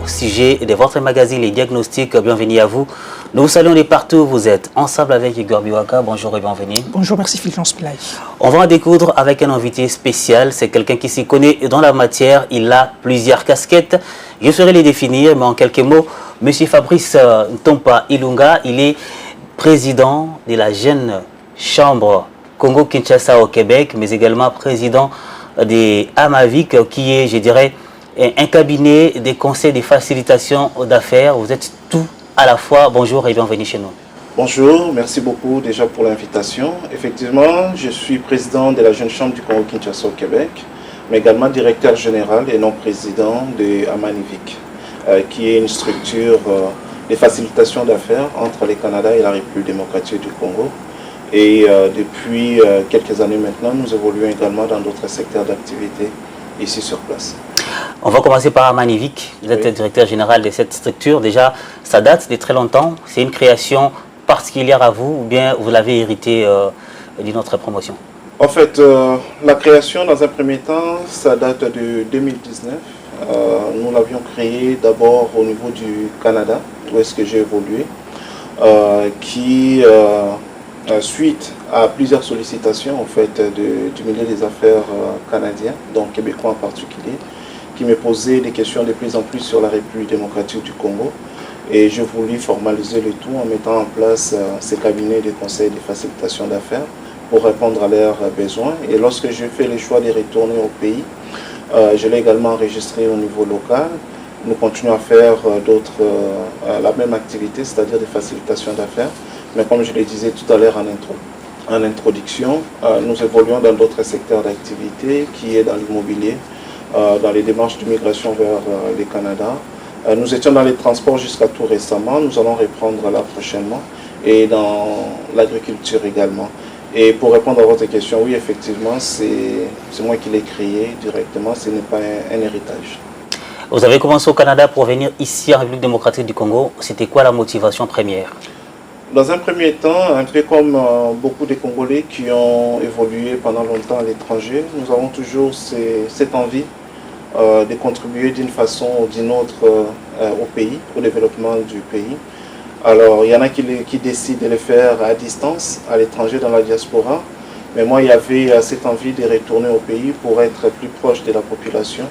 sujet de votre magazine Les Diagnostics. Bienvenue à vous. Nous vous saluons de partout où vous êtes. Ensemble avec Igor Biwaka. Bonjour et bienvenue. Bonjour, merci Fulgence Pilay. On va en découdre avec un invité spécial. C'est quelqu'un qui s'y connaît dans la matière. Il a plusieurs casquettes. Je saurais les définir, mais en quelques mots, M. Fabrice Ntompa Ilunga, il est président de la jeune chambre Congo-Kinshasa au Québec, mais également président de Amavic, qui est, je dirais, un cabinet des conseils de facilitation d'affaires. Vous êtes tout à la fois. Bonjour et bienvenue chez nous. Bonjour, merci beaucoup déjà pour l'invitation. Effectivement, je suis président de la jeune chambre du Congo-Kinshasa au Québec, mais également directeur général et non président de Amanivic, qui est une structure de facilitation d'affaires entre le Canada et la République démocratique du Congo. Et depuis quelques années maintenant, nous évoluons également dans d'autres secteurs d'activité ici sur place. On va commencer par Amanivic. Vous êtes le directeur général de cette structure. Déjà, ça date de très longtemps. C'est une création particulière à vous ou bien vous l'avez hérité d'une autre promotion? En fait, la création, dans un premier temps, ça date de 2019. Nous l'avions créée d'abord au niveau du Canada, où est-ce que j'ai évolué, suite à plusieurs sollicitations en fait, du milieu des affaires canadien, donc québécois en particulier, qui me posaient des questions de plus en plus sur la République démocratique du Congo. Et je voulais formaliser le tout en mettant en place ces cabinets de conseil de facilitation d'affaires pour répondre à leurs besoins. Et lorsque j'ai fait le choix de retourner au pays, je l'ai également enregistré au niveau local. Nous continuons à faire la même activité, c'est-à-dire des facilitations d'affaires. Mais comme je le disais tout à l'heure en introduction, nous évoluons dans d'autres secteurs d'activité, qui est dans l'immobilier, dans les démarches d'immigration vers le Canada. Nous étions dans les transports jusqu'à tout récemment, nous allons reprendre là prochainement, et dans l'agriculture également. Et pour répondre à votre question, oui, effectivement, c'est moi qui l'ai créé directement, ce n'est pas un héritage. Vous avez commencé au Canada pour venir ici en République démocratique du Congo. C'était quoi la motivation première? Dans un premier temps, un peu comme beaucoup de Congolais qui ont évolué pendant longtemps à l'étranger, nous avons toujours cette envie de contribuer d'une façon ou d'une autre au pays, au développement du pays. Alors, il y en a qui décident de le faire à distance, à l'étranger, dans la diaspora. Mais moi, il y avait cette envie de retourner au pays pour être plus proche de la population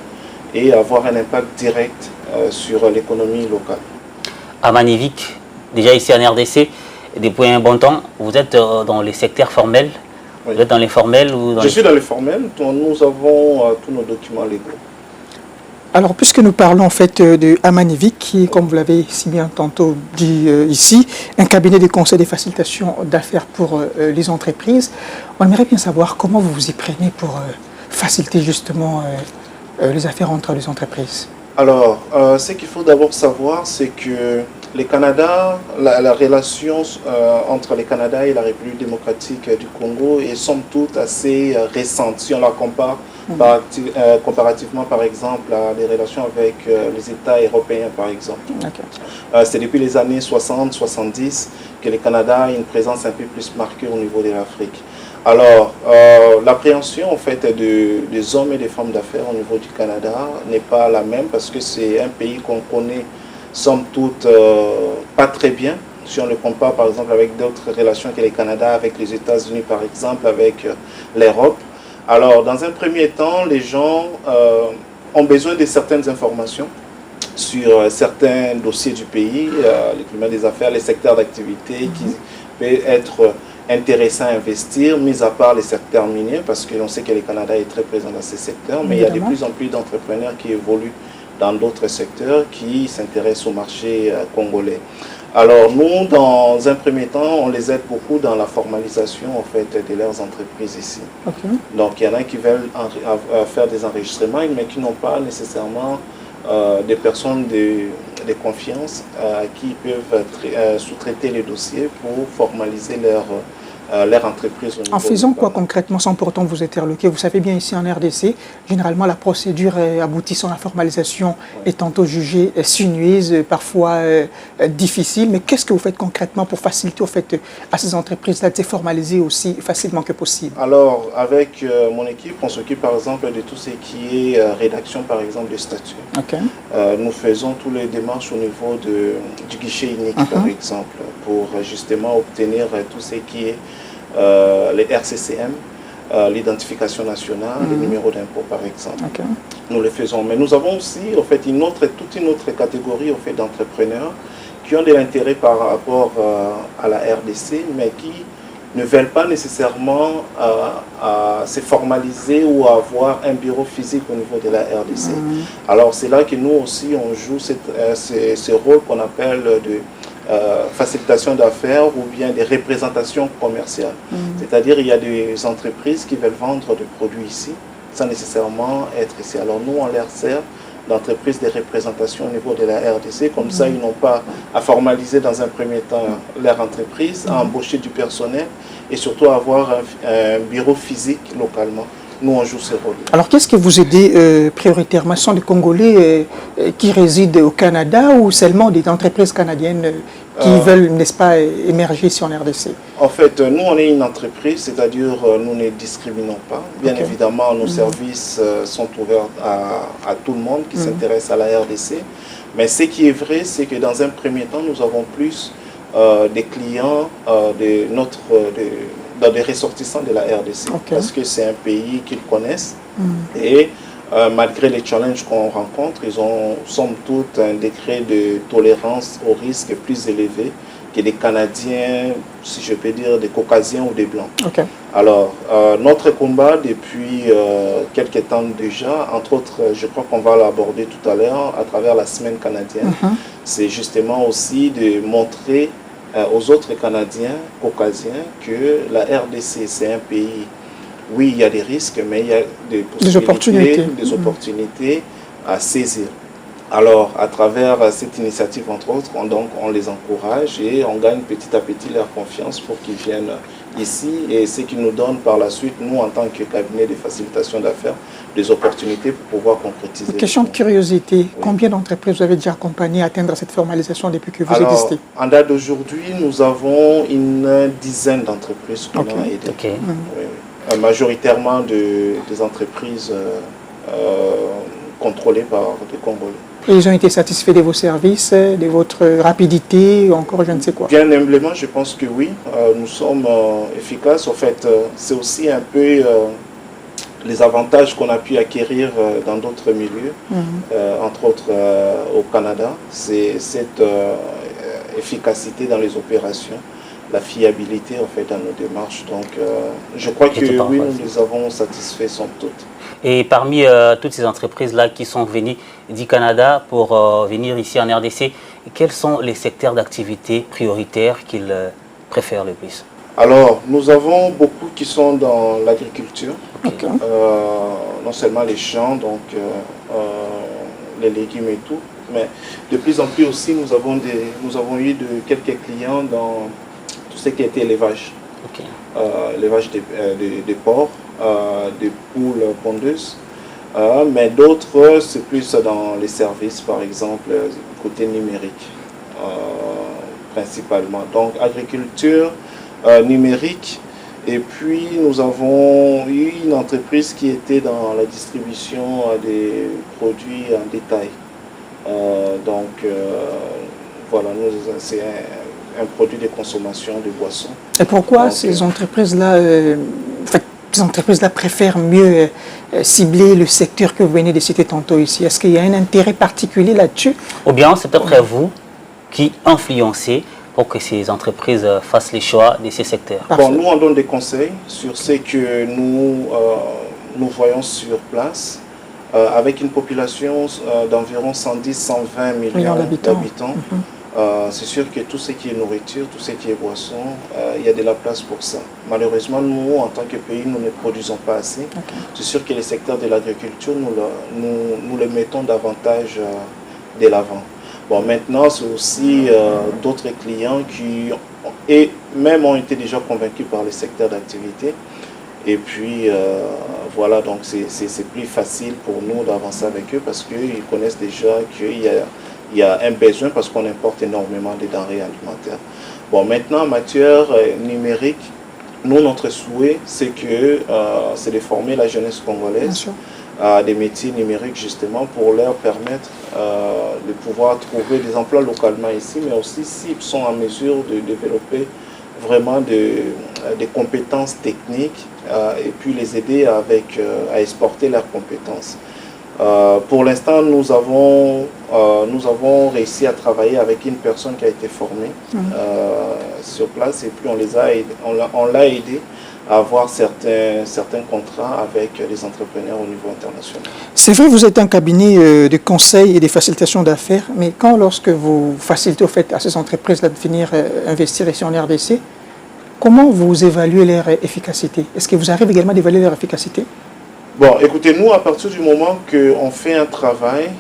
et avoir un impact direct sur l'économie locale. Amanivic, déjà ici en RDC, depuis un bon temps, vous êtes dans les secteurs formels. Oui. Vous êtes dans les formels ou dans Je suis dans les formels. Nous avons tous nos documents légaux. Alors, puisque nous parlons en fait de Amanivic, qui est, comme vous l'avez si bien tantôt dit ici, un cabinet de conseil de facilitation d'affaires pour les entreprises, on aimerait bien savoir comment vous vous y prenez pour faciliter justement les affaires entre les entreprises. Alors, ce qu'il faut d'abord savoir, c'est que le Canada, la relation entre le Canada et la République démocratique du Congo est somme toute assez récente, si on la compare comparativement par exemple à des relations avec les États européens par exemple. Okay. C'est depuis les années 60-70 que le Canada a une présence un peu plus marquée au niveau de l'Afrique. Alors, l'appréhension en fait des hommes et des femmes d'affaires au niveau du Canada n'est pas la même parce que c'est un pays qu'on connaît somme toute pas très bien si on le compare par exemple avec d'autres relations que le Canada avec les États-Unis par exemple, avec l'Europe. Alors, dans un premier temps, les gens ont besoin de certaines informations sur certains dossiers du pays, le climat des affaires, les secteurs d'activité qui peuvent être intéressants à investir, mis à part les secteurs miniers, parce qu'on sait que le Canada est très présent dans ces secteurs, mais il y a de plus en plus d'entrepreneurs qui évoluent dans d'autres secteurs qui s'intéressent au marché congolais. Alors nous, dans un premier temps, on les aide beaucoup dans la formalisation en fait, de leurs entreprises ici. Okay. Donc il y en a qui veulent faire des enregistrements, mais qui n'ont pas nécessairement des personnes de confiance à qui ils peuvent sous-traiter les dossiers pour formaliser leur entreprise au niveau En faisant quoi local. concrètement, sans pourtant vous interloquer? Vous savez bien, ici en RDC, généralement la procédure aboutissant à la formalisation est tantôt jugée sinueuse, parfois difficile. Mais qu'est-ce que vous faites concrètement pour faciliter au fait, à ces entreprises-là de se formaliser aussi facilement que possible? Alors, avec mon équipe, on s'occupe par exemple de tout ce qui est rédaction par exemple de statuts. Ok. Nous faisons tous les démarches au niveau du guichet unique par exemple, pour justement obtenir tout ce qui est les RCCM, l'identification nationale, les numéros d'impôt par exemple. Ok. Nous le faisons. Mais nous avons aussi en fait, toute une autre catégorie en fait, d'entrepreneurs qui ont de l'intérêt par rapport à la RDC, mais qui ne veulent pas nécessairement se formaliser ou avoir un bureau physique au niveau de la RDC. Alors c'est là que nous aussi on joue ce rôle qu'on appelle de facilitation d'affaires ou bien des représentations commerciales. C'est-à-dire il y a des entreprises qui veulent vendre des produits ici sans nécessairement être ici. Alors nous on leur sert d'entreprise de représentation au niveau de la RDC, comme ça ils n'ont pas à formaliser dans un premier temps leur entreprise, à embaucher du personnel et surtout avoir un bureau physique localement. Nous on joue ce rôle. Alors qu'est-ce que vous aidez prioritairement? Ce sont des Congolais qui résident au Canada ou seulement des entreprises canadiennes qui veulent, n'est-ce pas, émerger ici en RDC? En fait, nous on est une entreprise, c'est-à-dire nous ne discriminons pas. Bien évidemment, nos services sont ouverts à tout le monde qui s'intéresse à la RDC. Mais ce qui est vrai, c'est que dans un premier temps, nous avons plus des clients des ressortissants de la RDC. Parce que c'est un pays qu'ils connaissent. Et malgré les challenges qu'on rencontre, ils ont somme toute un degré de tolérance au risque plus élevé que des Canadiens, si je peux dire, des Caucasiens ou des Blancs. Alors, notre combat depuis quelques temps déjà, entre autres, je crois qu'on va l'aborder tout à l'heure à travers la semaine canadienne, c'est justement aussi de montrer aux autres Canadiens, Caucasiens, que la RDC, c'est un pays, oui, il y a des risques, mais il y a des opportunités à saisir. Alors, à travers cette initiative, entre autres, on les encourage et on gagne petit à petit leur confiance pour qu'ils viennent ici et ce qui nous donne par la suite, nous, en tant que cabinet de facilitation d'affaires, des opportunités pour pouvoir concrétiser. Question de curiosité, combien d'entreprises vous avez déjà accompagné à atteindre cette formalisation depuis que vous existez? En date d'aujourd'hui, nous avons une dizaine d'entreprises qu'on a aidées. Majoritairement des entreprises contrôlées par des Congolais. Et ils ont été satisfaits de vos services, de votre rapidité, ou encore je ne sais quoi? Bien humblement, je pense que oui. Nous sommes efficaces. En fait, c'est aussi un peu les avantages qu'on a pu acquérir dans d'autres milieux, entre autres au Canada. C'est cette efficacité dans les opérations, la fiabilité en fait dans nos démarches. Donc, je crois que oui, nous les avons satisfaits sans doute. Et parmi toutes ces entreprises-là qui sont venues du Canada pour venir ici en RDC, quels sont les secteurs d'activité prioritaires qu'ils préfèrent le plus? Alors, nous avons beaucoup qui sont dans l'agriculture, non seulement les champs, donc les légumes et tout, mais de plus en plus aussi, nous avons eu quelques clients dans tout ce qui était élevage. Élevage des porcs, des poules pondeuses, mais d'autres c'est plus dans les services, par exemple côté numérique principalement. Donc agriculture, numérique, et puis nous avons eu une entreprise qui était dans la distribution des produits en détail. Voilà, c'est un produit de consommation de boissons. C'est pourquoi ces entreprises-là préfèrent mieux cibler le secteur que vous venez de citer tantôt ici? Est-ce qu'il y a un intérêt particulier là-dessus? Ou bien c'est d'après vous qui influencez pour que ces entreprises fassent les choix de ces secteurs? Bon, nous on donne des conseils sur ce que nous voyons sur place. Avec une population d'environ 110-120 millions d'habitants. C'est sûr que tout ce qui est nourriture, tout ce qui est boisson, il y a de la place pour ça. Malheureusement, nous, en tant que pays, nous ne produisons pas assez. C'est sûr que les secteurs de l'agriculture, nous les mettons davantage de l'avant. Bon, maintenant, c'est aussi d'autres clients qui et même ont été déjà convaincus par les secteurs d'activité. Et puis, voilà, donc c'est plus facile pour nous d'avancer avec eux parce qu'ils connaissent déjà qu'il y a un besoin parce qu'on importe énormément de denrées alimentaires. Bon, maintenant, en matière numérique, nous, notre souhait, c'est de former la jeunesse congolaise à des métiers numériques, justement, pour leur permettre de pouvoir trouver des emplois localement ici, mais aussi s'ils sont en mesure de développer vraiment des compétences techniques et puis les aider à exporter leurs compétences. Pour l'instant, nous avons réussi à travailler avec une personne qui a été formée sur place et puis on l'a aidé à avoir certains contrats avec les entrepreneurs au niveau international. C'est vrai, vous êtes un cabinet de conseil et de facilitation d'affaires, mais lorsque vous facilitez au fait à ces entreprises de venir investir ici en RDC, comment vous évaluez leur efficacité? Est-ce que vous arrivez également à évaluer leur efficacité? Bon, écoutez, nous, à partir du moment qu'on fait un travail,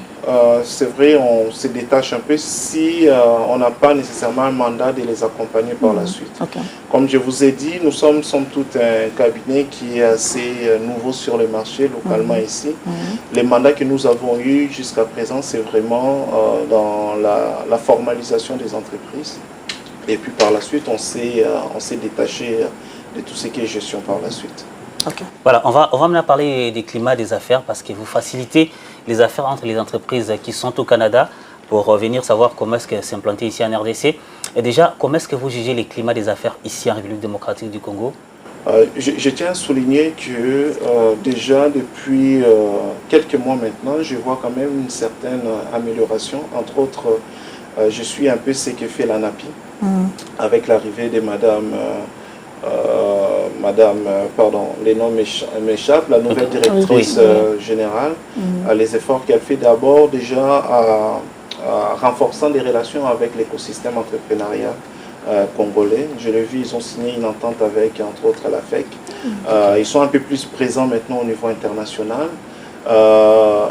c'est vrai, on se détache un peu si on n'a pas nécessairement un mandat de les accompagner par la suite. Okay. Comme je vous ai dit, nous sommes tout un cabinet qui est assez nouveau sur le marché localement ici. Les mandats que nous avons eus jusqu'à présent, c'est vraiment dans la formalisation des entreprises. Et puis par la suite, on s'est détaché de tout ce qui est gestion par la suite. Okay. Voilà, on va maintenant parler des climats des affaires parce que vous facilitez les affaires entre les entreprises qui sont au Canada pour venir savoir comment est-ce que s'implanter ici en RDC. Et déjà, comment est-ce que vous jugez les climats des affaires ici en République démocratique du Congo? Je tiens à souligner que déjà depuis quelques mois maintenant, je vois quand même une certaine amélioration. Entre autres, je suis un peu ce que fait l'ANAPI avec l'arrivée de les noms m'échappent, la nouvelle directrice générale, les efforts qu'elle fait d'abord déjà à renforçant des relations avec l'écosystème entrepreneurial congolais. Je l'ai vu, ils ont signé une entente avec, entre autres, la FEC. Ils sont un peu plus présents maintenant au niveau international.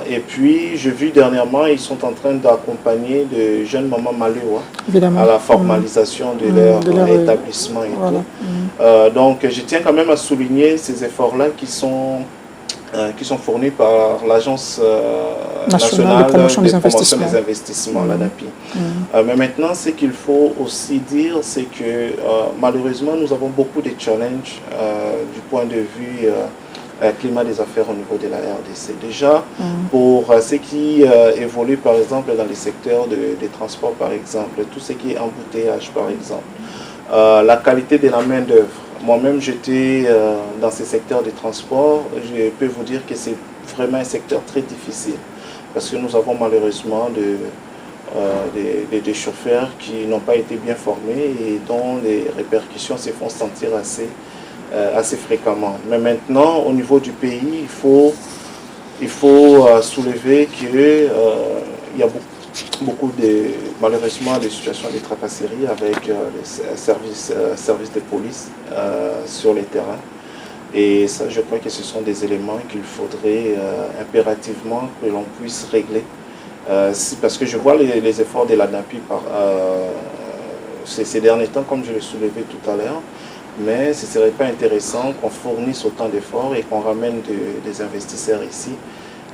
Et puis, j'ai vu dernièrement, ils sont en train d'accompagner de jeunes mamans maléois à la formalisation de leur établissement et tout. Donc, je tiens quand même à souligner ces efforts-là qui sont fournis par l'Agence nationale de promotion des investissements, l'ANAPI. Mais maintenant, ce qu'il faut aussi dire, c'est que malheureusement, nous avons beaucoup de challenges du point de vue climat des affaires au niveau de la RDC. Déjà, pour ce qui évolue par exemple dans les secteurs des transports par exemple, tout ce qui est embouteillage par exemple, la qualité de la main d'œuvre. Moi-même j'étais dans ces secteurs de transport, je peux vous dire que c'est vraiment un secteur très difficile parce que nous avons malheureusement des chauffeurs qui n'ont pas été bien formés et dont les répercussions se font sentir assez fréquemment. Mais maintenant, au niveau du pays, il faut soulever qu'il y a beaucoup malheureusement des situations de tracasseries avec les services de police sur les terrains. Et ça, je crois que ce sont des éléments qu'il faudrait impérativement que l'on puisse régler. Parce que je vois les efforts de l'ANAPI ces derniers temps, comme je l'ai soulevé tout à l'heure. Mais ce ne serait pas intéressant qu'on fournisse autant d'efforts et qu'on ramène des investisseurs ici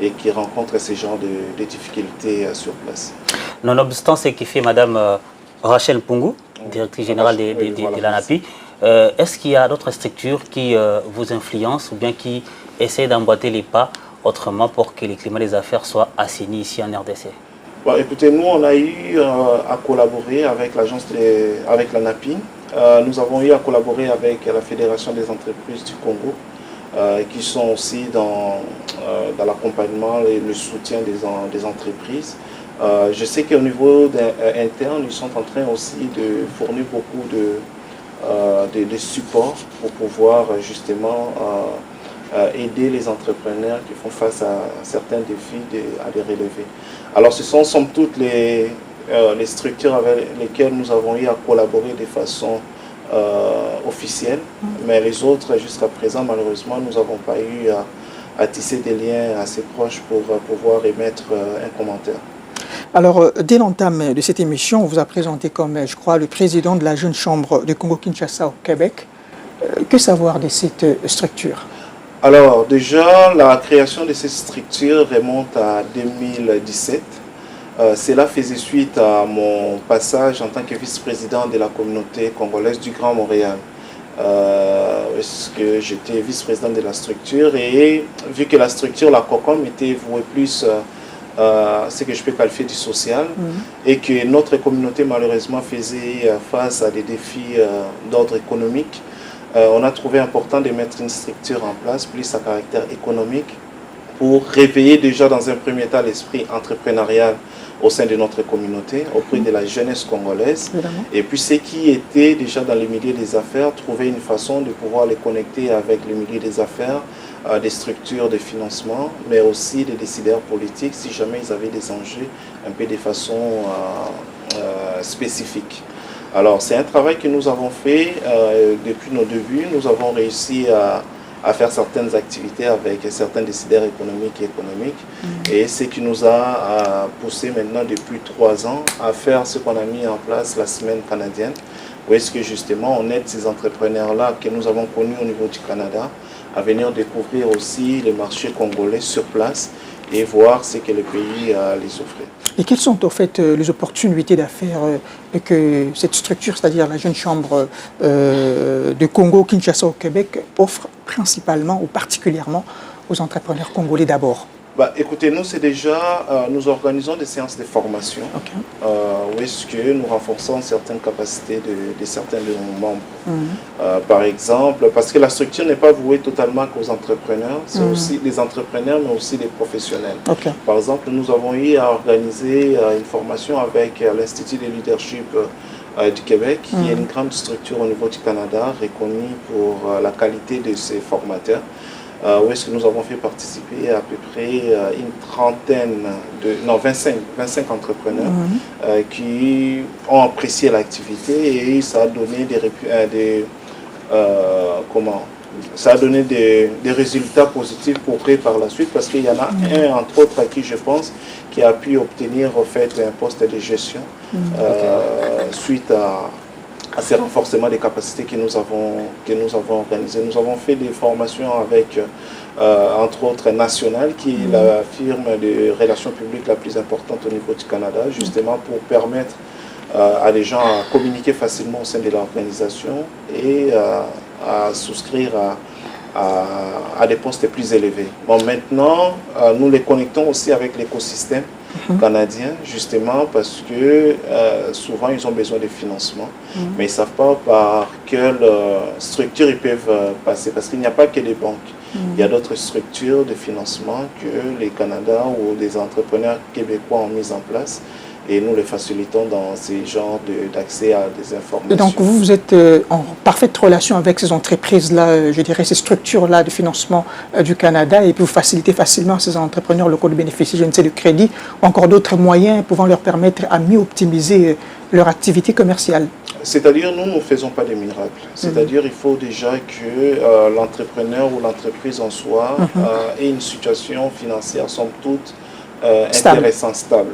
et qui rencontrent ce genre de difficultés sur place. Nonobstant ce qui fait Mme Rachel Mpungu, directrice générale de l'ANAPI, est-ce qu'il y a d'autres structures qui vous influencent ou bien qui essaient d'emboîter les pas autrement pour que les climats des affaires soient assainis ici en RDC? Bon, écoutez, nous on a eu à collaborer avec avec l'ANAPI. Nous avons eu à collaborer avec la Fédération des entreprises du Congo, qui sont aussi dans l'accompagnement et le soutien des entreprises. Je sais qu'au niveau interne, ils sont en train aussi de fournir beaucoup de supports pour pouvoir justement aider les entrepreneurs qui font face à certains défis à les relever. Alors ce sont somme toute les structures avec lesquelles nous avons eu à collaborer de façon officielle, mais les autres jusqu'à présent malheureusement nous n'avons pas eu à tisser des liens assez proches pour pouvoir émettre un commentaire. Alors, dès l'entame de cette émission, on vous a présenté comme, je crois, le président de la Jeune Chambre de Congo-Kinshasa au Québec. Que savoir de cette structure? Alors déjà, la création de cette structure remonte à 2017. Cela faisait suite à mon passage en tant que vice-président de la communauté congolaise du Grand Montréal. Parce que j'étais vice-président de la structure et vu que la structure, la COCOM, était vouée plus ce que je peux qualifier du social et que notre communauté malheureusement faisait face à des défis d'ordre économique, on a trouvé important de mettre une structure en place plus à caractère économique pour réveiller déjà dans un premier temps l'esprit entrepreneurial au sein de notre communauté, auprès de la jeunesse congolaise. Et puis ceux qui étaient déjà dans le milieu des affaires, trouver une façon de pouvoir les connecter avec le milieu des affaires, des structures de financement, mais aussi des décideurs politiques, si jamais ils avaient des enjeux un peu de façon spécifique. Alors c'est un travail que nous avons fait depuis nos débuts. Nous avons réussi à faire certaines activités avec certains décideurs économiques et économiques. Et ce qui nous a poussé maintenant depuis 3 ans à faire ce qu'on a mis en place la semaine canadienne, où est-ce que justement on aide ces entrepreneurs-là que nous avons connus au niveau du Canada à venir découvrir aussi les marchés congolais sur place et voir ce que le pays les offrait. Et quelles sont en fait les opportunités d'affaires que cette structure, c'est-à-dire la Jeune Chambre de Congo-Kinshasa au Québec, offre principalement ou particulièrement aux entrepreneurs congolais d'abord? Écoutez, nous, c'est déjà, nous organisons des séances de formation où est-ce que nous renforçons certaines capacités de certains de nos membres. Par exemple, parce que la structure n'est pas vouée totalement qu'aux entrepreneurs, c'est aussi des entrepreneurs, mais aussi des professionnels. Par exemple, nous avons eu à organiser une formation avec l'Institut de leadership du Québec, qui est une grande structure au niveau du Canada, reconnue pour la qualité de ses formateurs. Où est-ce que nous avons fait participer à peu près une trentaine, 25 entrepreneurs qui ont apprécié l'activité et ça a donné des résultats positifs pour eux par la suite, parce qu'il y en a un entre autres à qui je pense qui a pu obtenir en fait un poste de gestion suite à ces renforcements des capacités que nous avons organisés. Nous avons fait des formations avec, entre autres, National, qui est la firme de relations publiques la plus importante au niveau du Canada, justement pour permettre à des gens à communiquer facilement au sein de l'organisation et à souscrire à des postes plus élevés. Bon, maintenant, nous les connectons aussi avec l'écosystème canadien, justement parce que souvent ils ont besoin de financement, mais ils ne savent pas par quelle structure ils peuvent passer, parce qu'il n'y a pas que les banques. Il y a d'autres structures de financement que les Canada ou des entrepreneurs québécois ont mis en place. Et nous les facilitons dans ces genres d'accès à des informations. Et donc vous êtes en parfaite relation avec ces entreprises-là, je dirais ces structures-là de financement du Canada, et puis vous facilitez facilement à ces entrepreneurs locaux de bénéficier, je ne sais, de crédit ou encore d'autres moyens pouvant leur permettre à mieux optimiser leur activité commerciale. C'est-à-dire, nous ne faisons pas des miracles. C'est-à-dire, il faut déjà que l'entrepreneur ou l'entreprise en soi ait une situation financière, somme toute, intéressant, stable.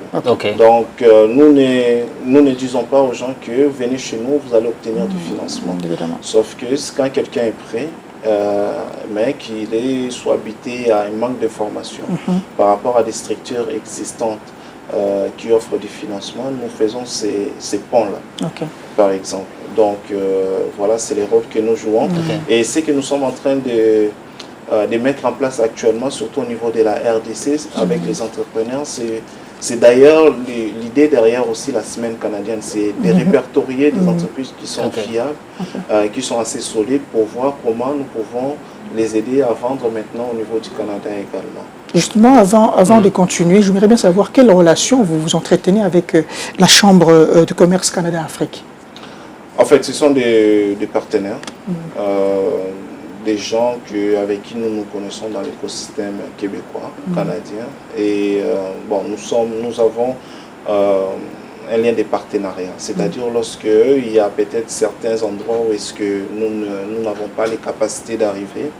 Donc, nous ne disons pas aux gens que venez chez nous, vous allez obtenir du financement. Sauf que quand quelqu'un est prêt, mais qu'il est soit habité à un manque de formation par rapport à des structures existantes qui offrent du financement, nous faisons ces ponts-là, par exemple. Donc, voilà, c'est les rôles que nous jouons. Et ce que nous sommes en train de mettre en place actuellement, surtout au niveau de la RDC, avec les entrepreneurs, c'est d'ailleurs l'idée derrière aussi la semaine canadienne, c'est de répertorier des entreprises qui sont fiables, qui sont assez solides, pour voir comment nous pouvons les aider à vendre maintenant au niveau du Canada également. Justement, avant de continuer, j'aimerais bien savoir quelle relation vous vous entretenez avec la Chambre de commerce Canada-Afrique. En fait, ce sont des partenaires. Des gens avec qui nous nous connaissons dans l'écosystème québécois, canadien. Et bon, nous avons un lien de partenariat. C'est-à-dire lorsqu'il y a peut-être certains endroits où est-ce que nous n'avons pas les capacités d'arriver,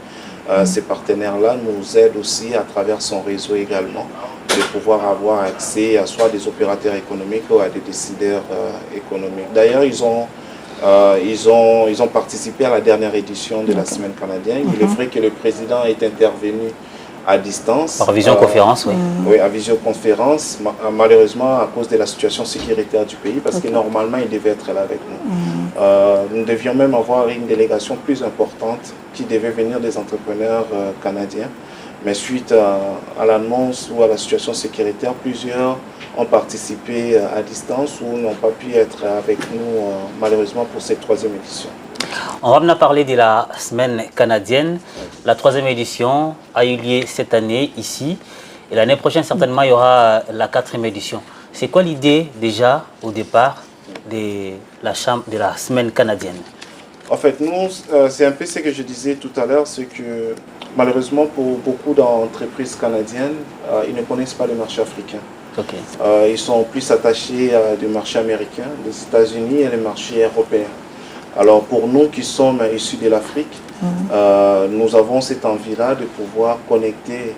ces partenaires-là nous aident aussi à travers son réseau également de pouvoir avoir accès à soit des opérateurs économiques ou à des décideurs économiques. D'ailleurs, ils ont participé à la dernière édition de la Semaine canadienne. Il est vrai que le président est intervenu à distance. Par visioconférence, oui. Oui, à visioconférence, malheureusement à cause de la situation sécuritaire du pays, parce que normalement il devait être là avec nous. Nous devions même avoir une délégation plus importante qui devait venir des entrepreneurs canadiens. Mais suite à l'annonce ou à la situation sécuritaire, plusieurs ont participé à distance ou n'ont pas pu être avec nous malheureusement pour cette 3e édition. On va maintenant parler de la Semaine canadienne. La 3e édition a eu lieu cette année ici. Et l'année prochaine, certainement, il y aura la 4e édition. C'est quoi l'idée déjà au départ de la Semaine canadienne? En fait, nous, c'est un peu ce que je disais tout à l'heure, c'est que malheureusement pour beaucoup d'entreprises canadiennes, ils ne connaissent pas le marché africain. Okay. Ils sont plus attachés à des marchés américains, des États-Unis et les marchés européens. Alors pour nous qui sommes issus de l'Afrique, nous avons cette envie-là de pouvoir connecter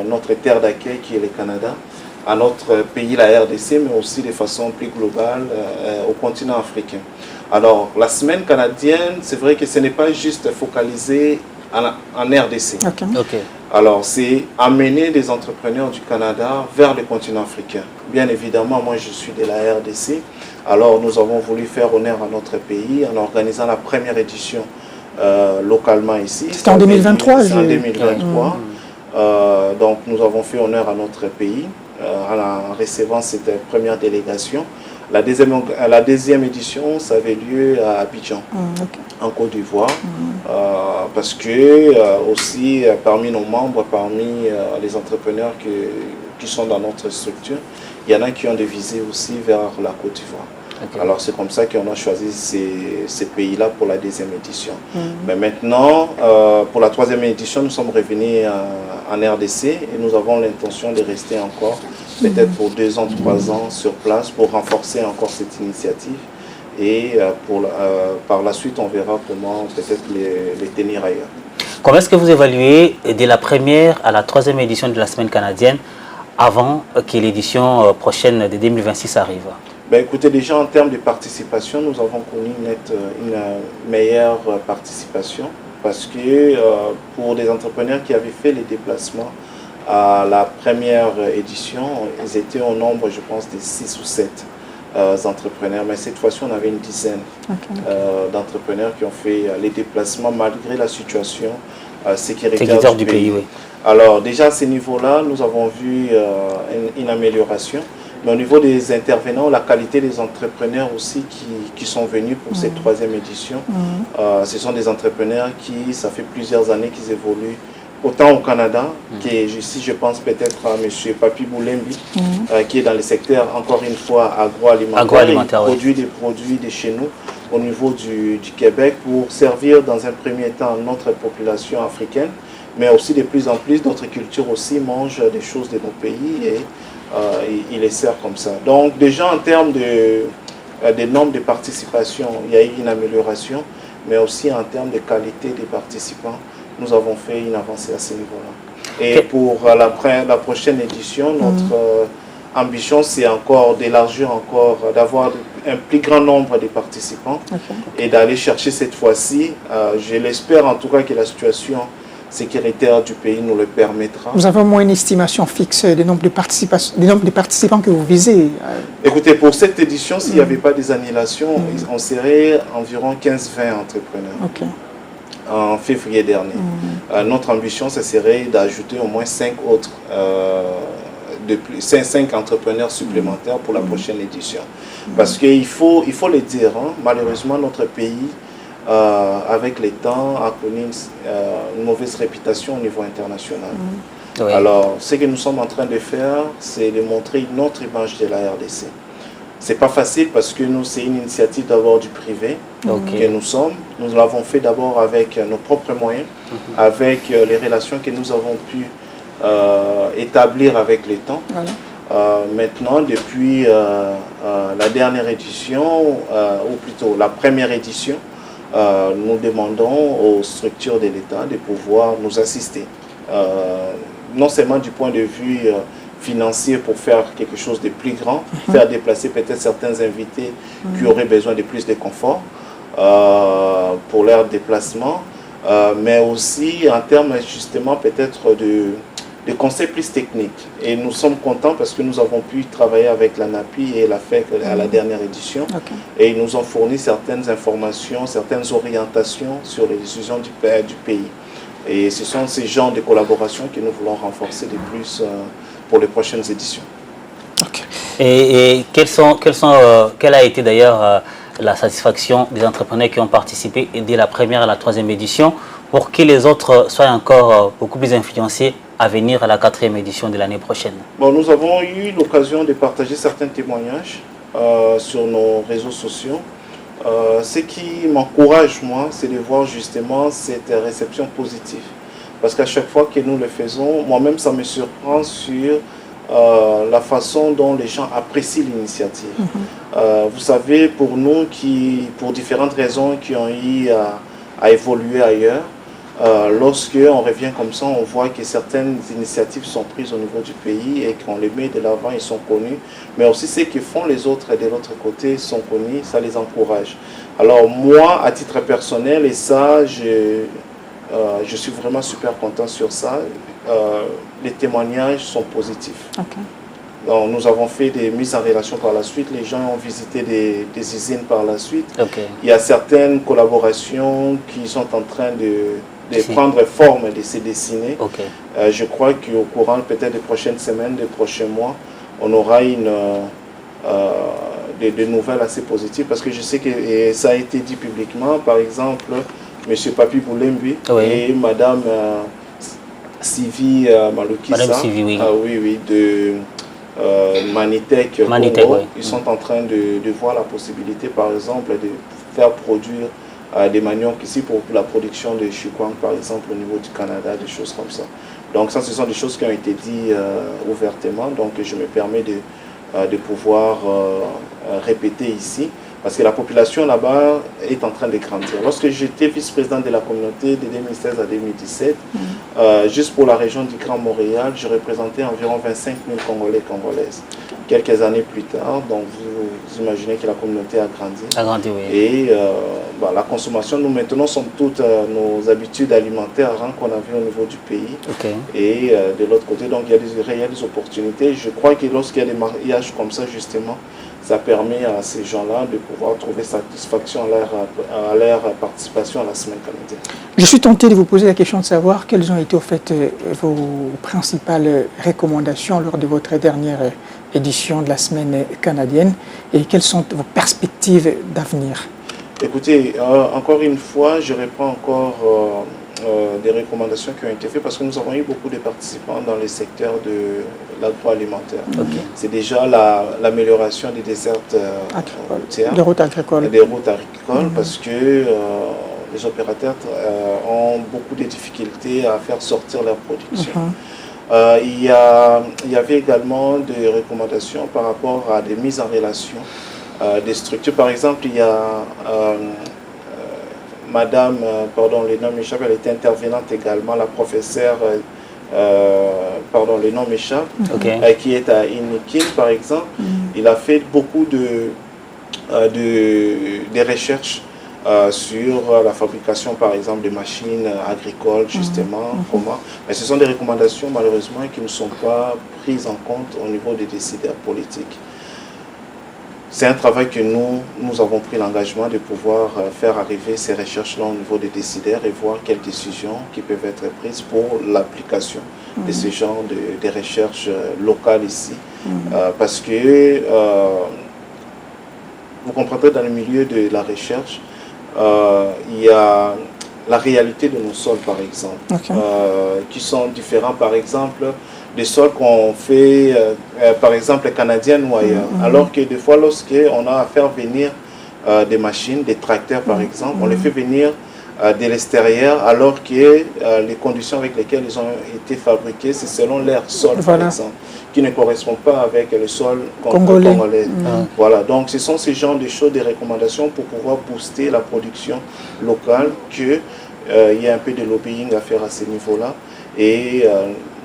notre terre d'accueil qui est le Canada à notre pays, la RDC, mais aussi de façon plus globale au continent africain. Alors la Semaine canadienne, c'est vrai que ce n'est pas juste focalisé en RDC. Okay. Alors c'est amener des entrepreneurs du Canada vers le continent africain. Bien évidemment, moi je suis de la RDC. Alors nous avons voulu faire honneur à notre pays en organisant la première édition localement ici. C'était en 2023. C'est en 2023. Donc nous avons fait honneur à notre pays en recevant cette première délégation. La deuxième édition, ça avait lieu à Abidjan, en Côte d'Ivoire, parce que aussi parmi nos membres, parmi les entrepreneurs qui sont dans notre structure, il y en a qui ont des visées aussi vers la Côte d'Ivoire. Okay. Alors c'est comme ça qu'on a choisi ces pays-là pour la deuxième édition. Mais maintenant, pour la 3e édition, nous sommes revenus en RDC et nous avons l'intention de rester encore, peut-être pour 2 ans, 3 ans sur place pour renforcer encore cette initiative. Et par la suite, on verra comment peut-être les tenir ailleurs. Comment est-ce que vous évaluez de la première à la 3e édition de la Semaine canadienne avant que l'édition prochaine de 2026 arrive? Ben écoutez, déjà en termes de participation, nous avons connu une meilleure participation parce que pour des entrepreneurs qui avaient fait les déplacements à la première édition, ils étaient au nombre, je pense, de 6 ou 7 entrepreneurs. Mais cette fois-ci, on avait une dizaine d'entrepreneurs qui ont fait les déplacements malgré la situation sécuritaire du pays. Oui. Alors déjà à ce niveau-là, nous avons vu une amélioration. Mais au niveau des intervenants, la qualité des entrepreneurs aussi qui sont venus pour cette 3e édition, ce sont des entrepreneurs qui, ça fait plusieurs années qu'ils évoluent, autant au Canada, ici je pense peut-être à M. Papi Boulembi, qui est dans le secteur, encore une fois, agroalimentaire. Il produit des produits de chez nous au niveau du Québec pour servir dans un premier temps notre population africaine, mais aussi de plus en plus d'autres cultures aussi mangent des choses de nos pays et il les sert comme ça. Donc déjà en termes de nombre de participation, il y a eu une amélioration, mais aussi en termes de qualité des participants, nous avons fait une avancée à ce niveau-là. Et pour la prochaine édition, notre ambition, c'est encore d'élargir encore, d'avoir un plus grand nombre de participants et d'aller chercher cette fois-ci, je l'espère en tout cas que la situation sécuritaire du pays nous le permettra. Vous avez au moins une estimation fixe du nombre de participants que vous visez? Écoutez, pour cette édition, s'il n'y avait pas des annulations, on serait environ 15-20 entrepreneurs en février dernier. Notre ambition, ce serait d'ajouter au moins 5 autres, 5 entrepreneurs supplémentaires pour la prochaine édition. Parce qu'il faut le dire, hein, malheureusement, notre pays, avec les temps, a connu une mauvaise réputation au niveau international. Oui. Alors, ce que nous sommes en train de faire, c'est de montrer notre image de la RDC. C'est pas facile parce que nous, c'est une initiative d'abord du privé que nous sommes. Nous l'avons fait d'abord avec nos propres moyens, avec les relations que nous avons pu établir avec les temps. Maintenant, depuis la dernière édition, ou plutôt la première édition, nous demandons aux structures de l'État de pouvoir nous assister, non seulement du point de vue financiers pour faire quelque chose de plus grand, faire déplacer peut-être certains invités qui auraient besoin de plus de confort pour leur déplacement, mais aussi en termes justement peut-être de conseils plus techniques. Et nous sommes contents parce que nous avons pu travailler avec la NAPI et la FEC à la dernière édition. Et ils nous ont fourni certaines informations, certaines orientations sur les décisions du pays. Et ce sont ces genres de collaborations que nous voulons renforcer de plus pour les prochaines éditions. Et quelle a été d'ailleurs la satisfaction des entrepreneurs qui ont participé dès la première à la troisième édition pour que les autres soient encore beaucoup plus influencés à venir à la 4e édition de l'année prochaine? Bon, nous avons eu l'occasion de partager certains témoignages sur nos réseaux sociaux. Ce qui m'encourage, moi, c'est de voir justement cette réception positive. Parce qu'à chaque fois que nous le faisons, moi-même, ça me surprend sur la façon dont les gens apprécient l'initiative. Vous savez, pour nous, pour différentes raisons qui ont eu à évoluer ailleurs, lorsque on revient comme ça, on voit que certaines initiatives sont prises au niveau du pays et qu'on les met de l'avant, ils sont connus. Mais aussi ceux qui font les autres de l'autre côté sont connus, ça les encourage. Alors moi, à titre personnel, et ça, je suis vraiment super content sur ça, les témoignages sont positifs. Donc, nous avons fait des mises en relation par la suite, les gens ont visité des usines par la suite. Il y a certaines collaborations qui sont en train de prendre forme, de se dessiner. Je crois qu'au courant peut-être des prochaines semaines, des prochains mois, on aura des nouvelles assez positives parce que je sais que ça a été dit publiquement, par exemple, M. Papi Boulembi et Mme Sylvie Malukisa, de Manitech Congo, ils sont en train de voir la possibilité, par exemple, de faire produire des maniocs ici pour la production de Chikwang, par exemple, au niveau du Canada, des choses comme ça. Donc ça, ce sont des choses qui ont été dites ouvertement, donc je me permets de pouvoir répéter ici, parce que la population là-bas est en train de grandir. Lorsque j'étais vice-président de la communauté de 2016 à 2017, juste pour la région du Grand Montréal, je représentais environ 25 000 Congolais et Congolaises. Quelques années plus tard, donc vous imaginez que la communauté a grandi. Et la consommation, nous maintenant sommes toutes nos habitudes alimentaires qu'on avait au niveau du pays. Et de l'autre côté, donc il y a des opportunités. Je crois que lorsqu'il y a des mariages comme ça, justement, ça permet à ces gens-là de pouvoir trouver satisfaction à leur participation à la semaine canadienne. Je suis tenté de vous poser la question de savoir quelles ont été au fait vos principales recommandations lors de votre dernière édition de la semaine canadienne et quelles sont vos perspectives d'avenir? Écoutez, encore une fois, je reprends encore des recommandations qui ont été faites parce que nous avons eu beaucoup de participants dans les secteurs de l'agroalimentaire. C'est déjà l'amélioration des dessertes routières, des routes agricoles, parce que les opérateurs ont beaucoup de difficultés à faire sortir leur production. Il y avait également des recommandations par rapport à des mises en relation des structures. Par exemple, il y a Madame, pardon, le nom m'échappe, elle était intervenante également, la professeure, pardon, le nom m'échappe, qui est à Inikin, par exemple. Il a fait beaucoup de recherches sur la fabrication, par exemple, de machines agricoles, justement. Mais ce sont des recommandations, malheureusement, qui ne sont pas prises en compte au niveau des décideurs politiques. C'est un travail que nous avons pris l'engagement de pouvoir faire arriver ces recherches-là au niveau des décideurs et voir quelles décisions qui peuvent être prises pour l'application de ce genre de recherches locales ici. Parce que vous comprendrez, dans le milieu de la recherche, il y a la réalité de nos sols, par exemple, qui sont différents, par exemple, des sols qu'on fait, par exemple, canadiennes ou ailleurs. Alors que des fois, lorsqu'on a à faire venir des machines, des tracteurs, par exemple, on les fait venir de l'extérieur, alors que les conditions avec lesquelles ils ont été fabriqués, c'est selon leur sol, par exemple, qui ne correspond pas avec le sol congolais. Voilà, donc ce sont ces genres de choses, des recommandations pour pouvoir booster la production locale, qu'il y a un peu de lobbying à faire à ce niveau-là. Et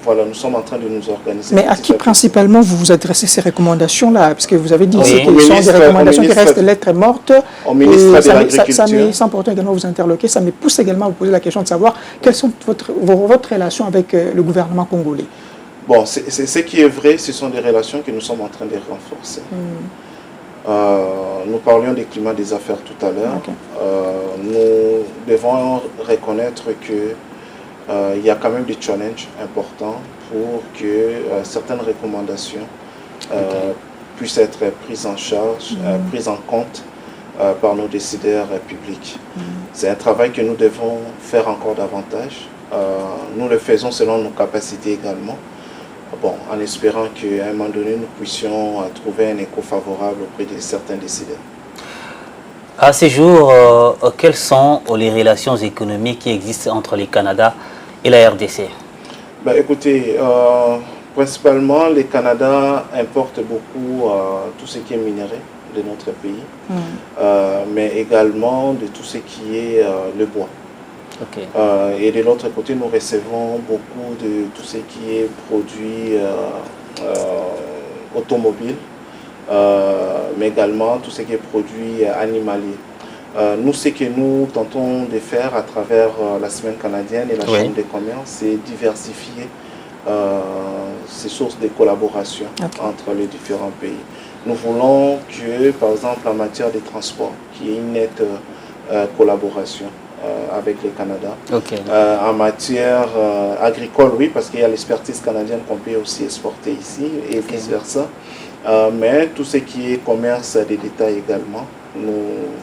voilà, nous sommes en train de nous organiser. Mais à qui principalement vous vous adressez ces recommandations-là? Parce que vous avez dit Oui. que ce sont des recommandations qui restent lettres mortes. Au ministre de l'Agriculture. Ça met, sans pourtant également vous interloquer, ça me pousse également à vous poser la question de savoir quelles sont votre relation avec le gouvernement congolais. Bon, ce qui est vrai, ce sont des relations que nous sommes en train de renforcer. Nous parlions du climat des affaires tout à l'heure. Okay. Nous devons reconnaître que il y a quand même des challenges importants pour que certaines recommandations puissent être prises en charge, prises en compte par nos décideurs publics. C'est un travail que nous devons faire encore davantage. Nous le faisons selon nos capacités également. Bon, en espérant qu'à un moment donné, nous puissions trouver un écho favorable auprès de certains décideurs. À ce jour, quelles sont les relations économiques qui existent entre le Canada et la RDC? Ben, écoutez, principalement, le Canada importe beaucoup tout ce qui est minéré de notre pays, mais également de tout ce qui est le bois. Okay. Et de l'autre côté, nous recevons beaucoup de tout ce qui est produit automobile, mais également tout ce qui est produit animalier. Nous, ce que nous tentons de faire à travers la Semaine canadienne et la Chambre des commerces, c'est diversifier ces sources de collaboration entre les différents pays. Nous voulons que, par exemple, en matière de transport, qu'il y ait une nette collaboration avec le Canada. En matière agricole, oui, parce qu'il y a l'expertise canadienne qu'on peut aussi exporter ici et vice-versa. Mais tout ce qui est commerce des détails également,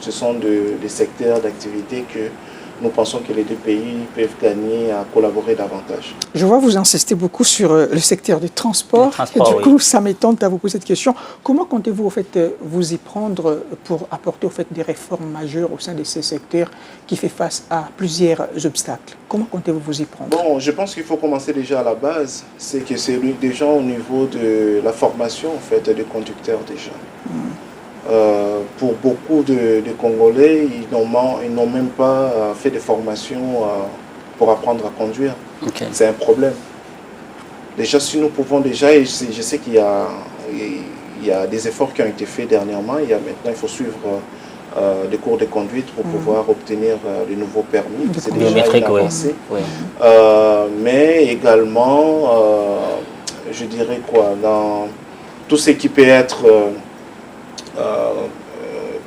ce sont des secteurs d'activité que nous pensons que les deux pays peuvent gagner à collaborer davantage. Je vois vous insister beaucoup sur le secteur du transport. Et du coup, ça m'étonne de vous poser cette question. Comment comptez-vous vous y prendre pour apporter des réformes majeures au sein de ces secteurs qui fait face à plusieurs obstacles? Comment comptez-vous vous y prendre? Bon, je pense qu'il faut commencer déjà à la base. C'est que c'est déjà au niveau de la formation des conducteurs déjà. Pour beaucoup de Congolais, ils n'ont même pas fait de formation pour apprendre à conduire. C'est un problème. Déjà, si nous pouvons déjà, et je sais qu'il y a des efforts qui ont été faits dernièrement, maintenant il faut suivre des cours de conduite pour pouvoir obtenir le nouveau permis. C'est déjà une avancée. Mais également, je dirais dans tout ce qui peut être...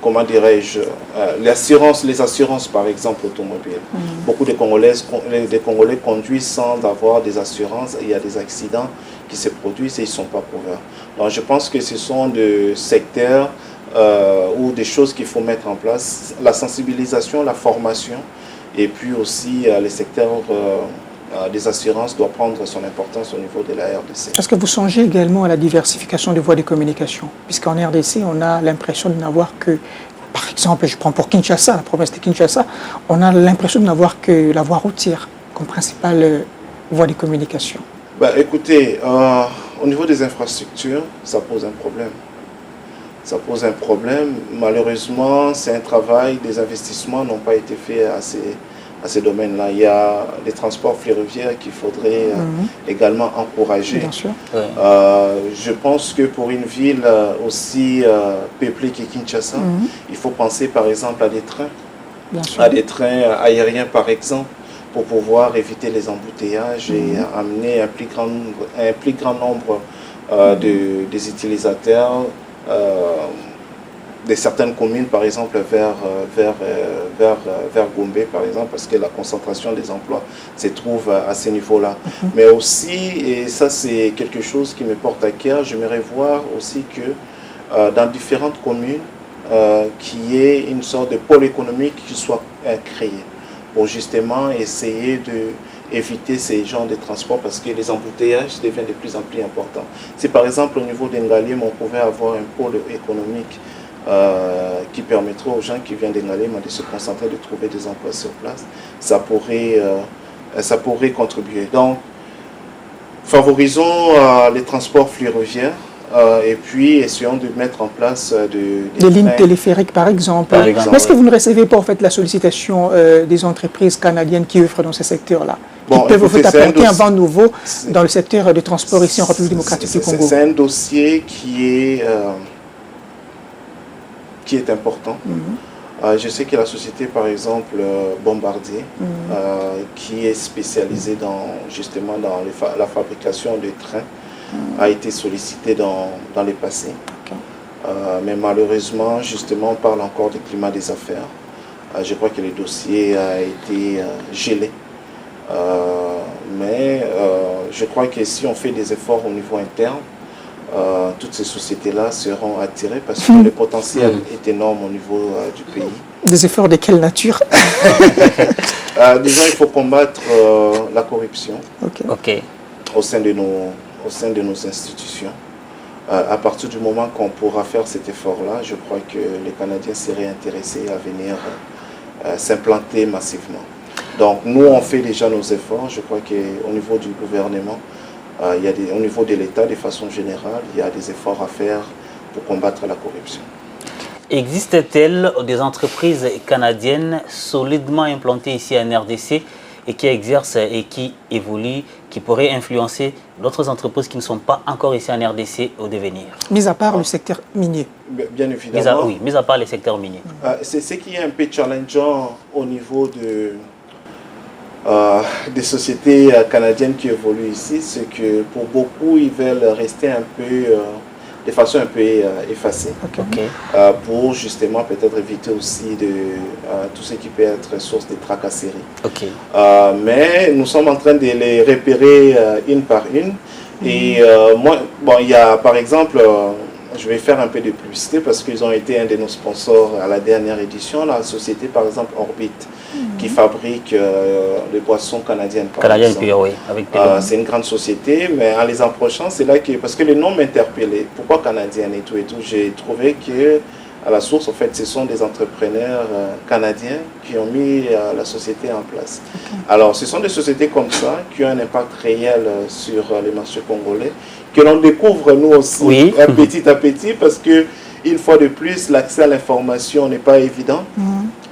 comment dirais-je, les assurances par exemple automobiles. Beaucoup de Congolais conduisent sans avoir des assurances, il y a des accidents qui se produisent et ils ne sont pas couverts. Donc je pense que ce sont des secteurs ou des choses qu'il faut mettre en place, la sensibilisation, la formation et puis aussi les secteurs des assurances doit prendre son importance au niveau de la RDC. Est-ce que vous songez également à la diversification des voies de communication? Puisqu'en RDC, on a l'impression de n'avoir que, par exemple, je prends pour Kinshasa, la province de Kinshasa, on a l'impression de n'avoir que la voie routière comme principale voie de communication. Écoutez, au niveau des infrastructures, ça pose un problème. Ça pose un problème. Malheureusement, c'est un travail, des investissements n'ont pas été faits à ces domaines-là. Il y a des transports ferroviaires qu'il faudrait également encourager. Bien sûr. Je pense que pour une ville aussi peuplée que Kinshasa, il faut penser par exemple à des trains, à des trains aériens par exemple, pour pouvoir éviter les embouteillages et amener un plus grand nombre des utilisateurs de certaines communes, par exemple, vers Gombe, par exemple, parce que la concentration des emplois se trouve à ce niveau-là. Mais aussi, et ça c'est quelque chose qui me porte à cœur, j'aimerais voir aussi que dans différentes communes, qu'il y ait une sorte de pôle économique qui soit créé pour justement essayer d'éviter ces genres de transports parce que les embouteillages deviennent de plus en plus importants. Si par exemple au niveau d'Engalem, on pouvait avoir un pôle économique qui permettrait aux gens qui viennent d'Engalem de se concentrer, de trouver des emplois sur place, ça pourrait contribuer. Donc, favorisons les transports ferroviaires et puis essayons de mettre en place des lignes téléphériques par exemple. Est-ce que vous ne recevez pas en fait la sollicitation des entreprises canadiennes qui œuvrent dans ce secteur-là? qui peuvent écoutez, apporter un vent nouveau dans le secteur du transport ici en République démocratique du Congo? C'est un dossier qui est important. Je sais que la société, par exemple, Bombardier, qui est spécialisée justement dans la fabrication de trains, a été sollicitée dans les passés. Mais malheureusement, justement, on parle encore du climat des affaires. Je crois que le dossier a été gelé. Mais je crois que si on fait des efforts au niveau interne, toutes ces sociétés-là seront attirées parce que le potentiel est énorme au niveau du pays. Des efforts de quelle nature? Déjà, il faut combattre la corruption au sein de nos institutions. À partir du moment qu'on pourra faire cet effort-là, je crois que les Canadiens seraient intéressés à venir s'implanter massivement. Donc nous, on fait déjà nos efforts. Je crois qu'au niveau du gouvernement, au niveau de l'État, de façon générale, il y a des efforts à faire pour combattre la corruption. Existe-t-il des entreprises canadiennes solidement implantées ici en RDC et qui exercent et qui évoluent, qui pourraient influencer d'autres entreprises qui ne sont pas encore ici en RDC au devenir? Mis à part le secteur minier. Bien évidemment. Mis à part les secteurs miniers. C'est ce qui est un peu challengeant au niveau des sociétés canadiennes qui évoluent ici, c'est que pour beaucoup, ils veulent rester un peu, de façon un peu effacée, pour justement peut-être éviter aussi tout ce qui peut être source de tracasseries. Mais nous sommes en train de les repérer une par une. Et il y a par exemple, je vais faire un peu de publicité parce qu'ils ont été un de nos sponsors à la dernière édition, la société par exemple Orbit, qui fabrique les boissons canadiennes. C'est une grande société, mais en les approchant, c'est là que, parce que le nom m'interpellait, pourquoi canadienne et tout, j'ai trouvé que à la source, en fait, ce sont des entrepreneurs canadiens qui ont mis la société en place. Alors, ce sont des sociétés comme ça qui ont un impact réel sur les marchés congolais, que l'on découvre nous aussi petit à petit, parce que une fois de plus, l'accès à l'information n'est pas évident.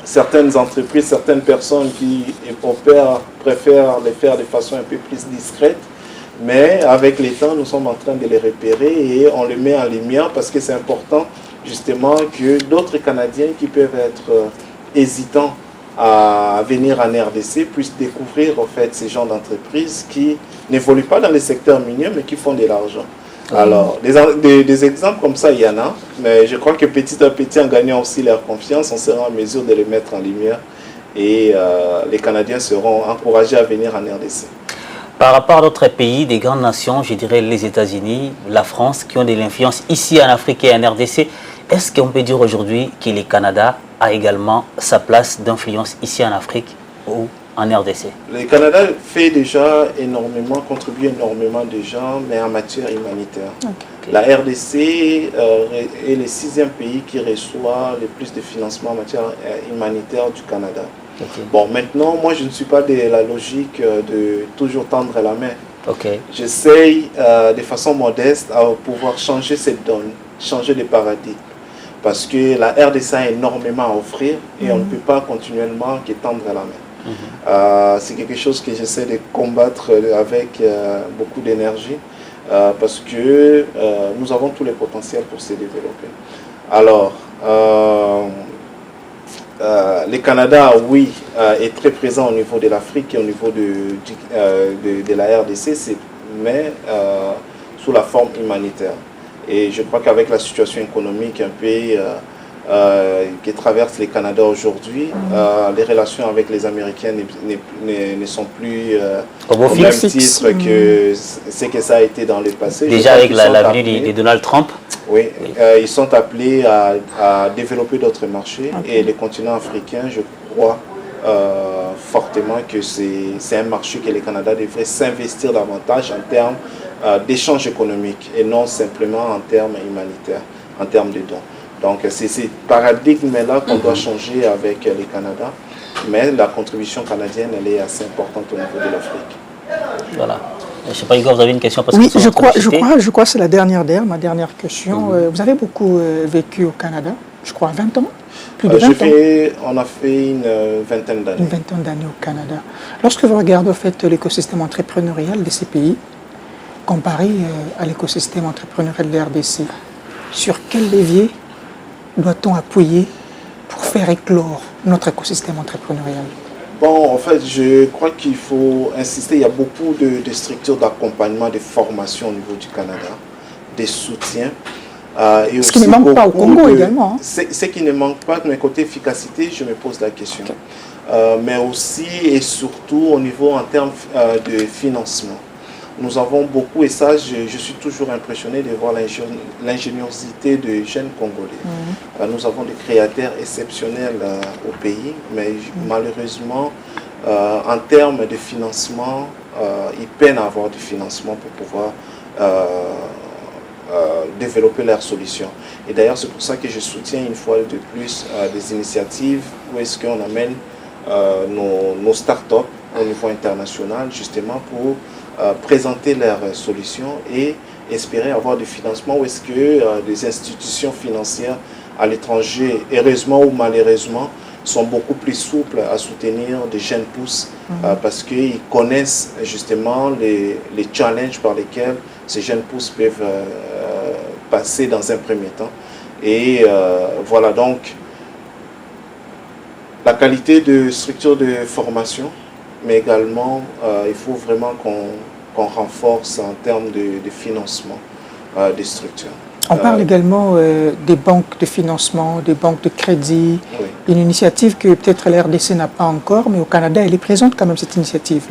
Certaines entreprises, certaines personnes qui opèrent préfèrent les faire de façon un peu plus discrète. Mais avec le temps, nous sommes en train de les repérer et on les met en lumière parce que c'est important justement que d'autres Canadiens qui peuvent être hésitants à venir en RDC puissent découvrir en fait ces genres d'entreprises qui n'évoluent pas dans les secteurs miniers mais qui font de l'argent. Alors, des exemples comme ça, il y en a, mais je crois que petit à petit, en gagnant aussi leur confiance, on sera en mesure de les mettre en lumière et les Canadiens seront encouragés à venir en RDC. Par rapport à d'autres pays, des grandes nations, je dirais les États-Unis, la France, qui ont de l'influence ici en Afrique et en RDC, est-ce qu'on peut dire aujourd'hui que le Canada a également sa place d'influence ici en Afrique ou en RDC? Le Canada fait déjà énormément, contribue énormément déjà, mais en matière humanitaire. La RDC est le 6e pays qui reçoit le plus de financement en matière humanitaire du Canada. Bon, maintenant, moi, je ne suis pas de la logique de toujours tendre la main. J'essaye de façon modeste à pouvoir changer cette donne, changer de paradigme. Parce que la RDC a énormément à offrir et on ne peut pas continuellement que tendre la main. C'est quelque chose que j'essaie de combattre avec beaucoup d'énergie parce que nous avons tous les potentiels pour se développer. Alors, le Canada, oui, est très présent au niveau de l'Afrique et au niveau de la RDC, mais sous la forme humanitaire. Et je crois qu'avec la situation économique un peu qui traverse le Canada aujourd'hui, les relations avec les Américains ne sont plus au même titre que ce que ça a été dans le passé. Déjà avec la venue de Donald Trump. Oui, ils sont appelés à développer d'autres marchés et le continent africain, je crois fortement que c'est un marché que le Canada devrait s'investir davantage en termes d'échanges économiques et non simplement en termes humanitaires, en termes de dons. Donc c'est ce paradigme-là qu'on doit changer avec le Canada, mais la contribution canadienne, elle est assez importante au niveau de l'Afrique. Voilà. Je ne sais pas, Igor, vous avez une question parce que je crois que c'est ma dernière question. Vous avez beaucoup vécu au Canada. je crois, 20 ans. Plus de 20 ans. On a fait une vingtaine d'années. Une vingtaine d'années au Canada. Lorsque vous regardez en fait l'écosystème entrepreneurial de ces pays, comparé à l'écosystème entrepreneurial de la RDC, sur quel levier doit-on appuyer pour faire éclore notre écosystème entrepreneurial? Bon, en fait, je crois qu'il faut insister. Il y a beaucoup de structures d'accompagnement, de formation au niveau du Canada, des soutiens. Et ce qui ne manque pas au Congo également. Hein. Ce qui ne manque pas, de mes côtés efficacité, je me pose la question. Mais aussi et surtout au niveau en termes de financement. Nous avons beaucoup, et ça, je suis toujours impressionné de voir l'ingéniosité des jeunes Congolais. Nous avons des créateurs exceptionnels au pays, mais malheureusement, en termes de financement, ils peinent à avoir du financement pour pouvoir développer leurs solutions. Et d'ailleurs, c'est pour ça que je soutiens une fois de plus des initiatives où est-ce qu'on amène nos startups au niveau international, justement pour présenter leurs solutions et espérer avoir du financement, où est-ce que des institutions financières à l'étranger, heureusement ou malheureusement, sont beaucoup plus souples à soutenir des jeunes pousses parce qu'ils connaissent justement les challenges par lesquels ces jeunes pousses peuvent passer dans un premier temps. Et voilà, donc la qualité de structure de formation, mais également il faut vraiment qu'on renforce en termes de financement des structures. On parle également des banques de financement, des banques de crédit, oui. Une initiative que peut-être la RDC n'a pas encore, mais au Canada, elle est présente quand même, cette initiative.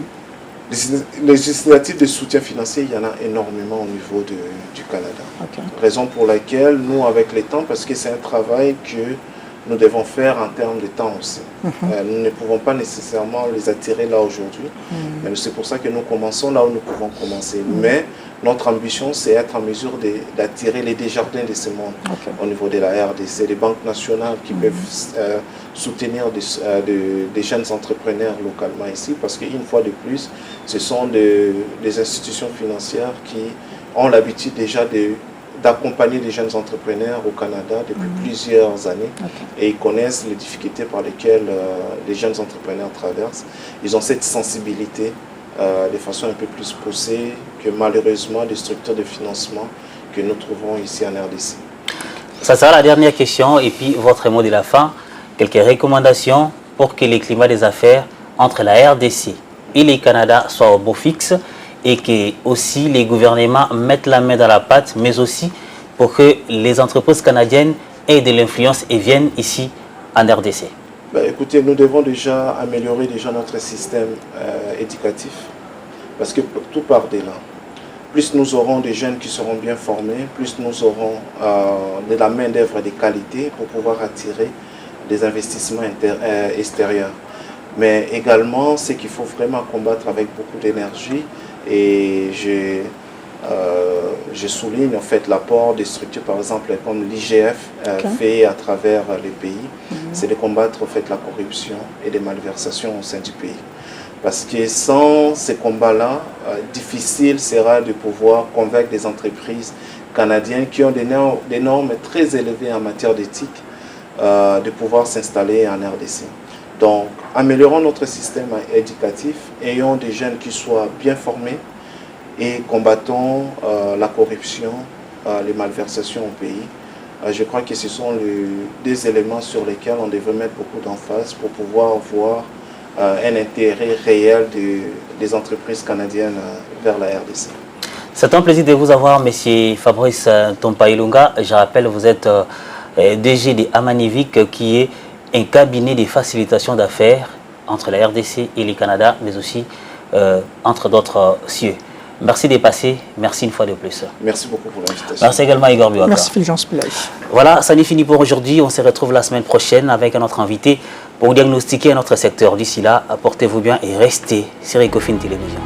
Les initiatives de soutien financier, il y en a énormément au niveau du Canada. Okay. Raison pour laquelle nous, avec les temps, parce que c'est un travail que nous devons faire en termes de temps aussi. Nous ne pouvons pas nécessairement les attirer là aujourd'hui, mais c'est pour ça que nous commençons là où nous pouvons commencer. Mais notre ambition, c'est être en mesure d'attirer les Desjardins de ce monde au niveau de la RDC, les banques nationales qui peuvent soutenir des jeunes entrepreneurs localement ici, parce qu'une fois de plus, ce sont des institutions financières qui ont l'habitude déjà d'accompagner des jeunes entrepreneurs au Canada depuis plusieurs années et ils connaissent les difficultés par lesquelles les jeunes entrepreneurs traversent. Ils ont cette sensibilité de façon un peu plus poussée que malheureusement des structures de financement que nous trouvons ici en RDC. Ça sera la dernière question et puis votre mot de la fin. Quelques recommandations pour que le climat des affaires entre la RDC et le Canada soit au beau fixe et que aussi les gouvernements mettent la main dans la pâte, mais aussi pour que les entreprises canadiennes aient de l'influence et viennent ici en RDC. Écoutez, nous devons déjà améliorer notre système éducatif, parce que tout part de là. Plus nous aurons des jeunes qui seront bien formés, plus nous aurons de la main d'œuvre de qualité pour pouvoir attirer des investissements extérieurs. Mais également, c'est qu'il faut vraiment combattre avec beaucoup d'énergie. Et je souligne en fait l'apport des structures par exemple comme l'IGF fait à travers les pays, c'est de combattre en fait la corruption et les malversations au sein du pays. Parce que sans ces combats-là, difficile sera de pouvoir convaincre des entreprises canadiennes qui ont des normes très élevées en matière d'éthique de pouvoir s'installer en RDC. Donc, améliorons notre système éducatif, ayons des jeunes qui soient bien formés et combattons la corruption, les malversations au pays. Je crois que ce sont des éléments sur lesquels on devrait mettre beaucoup d'emphase pour pouvoir voir un intérêt réel des entreprises canadiennes vers la RDC. C'est un plaisir de vous avoir, M. Fabrice Ntompa Ilunga. Je rappelle, vous êtes DG de Amanivik, qui est un cabinet de facilitation d'affaires entre la RDC et le Canada, mais aussi entre d'autres cieux. Merci de passer, merci une fois de plus. Merci beaucoup pour l'invitation. Merci également Igor Biwaka. Merci Fulgence Pillay. Voilà, ça n'est fini pour aujourd'hui. On se retrouve la semaine prochaine avec un autre invité pour diagnostiquer notre secteur. D'ici là, portez-vous bien et restez sur Ecofin Télévision.